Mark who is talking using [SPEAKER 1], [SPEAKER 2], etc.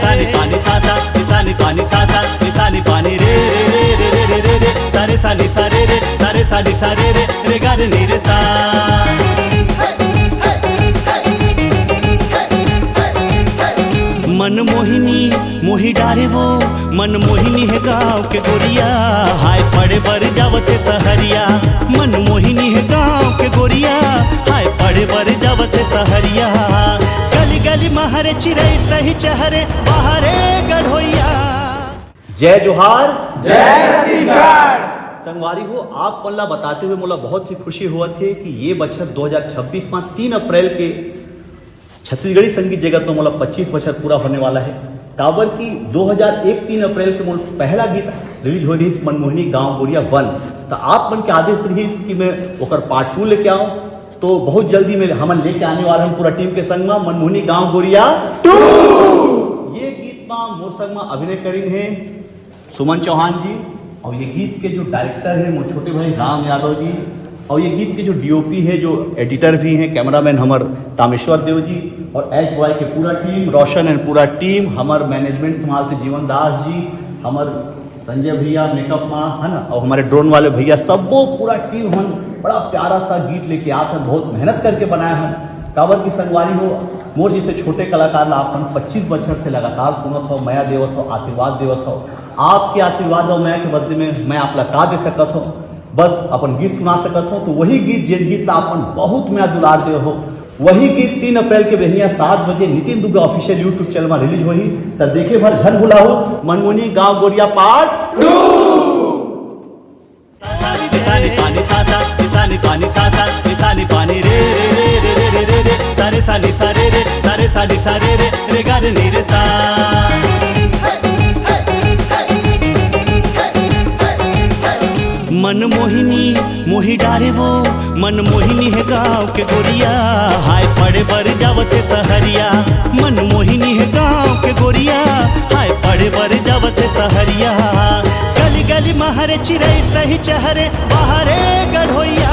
[SPEAKER 1] सानी पानी सासा सानी पानी सासा सानी पानी रे रे रे रे रे रे रे सारे सानी सारे रे सारे सानी सारे रे रे गा रे नी रे सा। मन मोहिनी मोही डारे वो मन मोहिनी है गाँव के गोरिया हाय पड़े बर जावते सहरिया। मन मोहिनी है गाँव के गोरिया हाय पड़े बर जावते सहरिया। गली गली महरे चिरई सही चहरे बाहरे गढ़ोइया।
[SPEAKER 2] जय जोहार
[SPEAKER 3] जय छत्तीसगढ़।
[SPEAKER 2] संगवारी हो आप पल्ला बताते हुए मोला बहुत ही खुशी हुआ थे कि ये बछर 2026 में 3 अप्रैल के छत्तीसगढ़ी संगीत जगत में मोला 25 बछर पूरा होने वाला है। काबर की 2001 3 अप्रैल के मोल पहला गीत रिलीज हो रही मनमोहिनी गाँव गोरिया 1। तो आप मन के आदेश रही कि मैं ओकर पार्ट 2 लेके आऊँ, तो बहुत जल्दी में हम लेके आने वाला हम पूरा टीम के संग में मनमोहिनी गाँव गोरिया 2। ये गीत में मोर संग में अभिनय करीन है सुमन चौहान जी, और ये गीत के जो डायरेक्टर है मोर छोटे भाई राम यादव जी, और ये गीत के जो डीओपी है जो एडिटर भी हैं कैमरामैन हमर तामेश्वर देव जी, और एच वाई के पूरा टीम रोशन एंड पूरा टीम हमर मैनेजमेंट संभालते जीवन दास जी, हमर संजय भैया मेकअप माँ है ना, और हमारे ड्रोन वाले भैया सबो पूरा टीम हम बड़ा प्यारा सा गीत लेके आते हैं, बहुत मेहनत करके बनाया हम। काबर की संगवारी हो मोर जैसे छोटे कलाकार ला अपन 25 बछर से लगातार सुनत हो, मया देवत हो, आशीर्वाद देवत हो। आपके आशीर्वाद और मया के बदले में मैं आप ला का दे सकत हो, बस अपन गीत सुना सकत हो। तो वही गीत जिन गीत ला अपन बहुत मैं दुलार दे हो, वही गीत 3 अप्रैल के बहनिया 7 बजे Nitin Dubey official YouTube channel में रिलीज हुई। तब देखे भर झन भुलाहू मनमोहिनी गाँव गोरिया पार्ट 2।
[SPEAKER 1] सानी पानी सासा सानी पानी सासा सानी पानी रे रे रे रे रे रे रे सारे सानी सारे रे सारे सानी सारे रे रे गा रे नी रे सा। मन मोहिनी मोही डारे वो मन मोहिनी है गाँव के गोरिया हाय पड़े बर जावते सहरिया। मन मोहिनी है गाँव के गोरिया हाय पड़े बर जावते सहरिया। गली गली महरे चिरई सही चहरे बाहरे गढ़ोइया।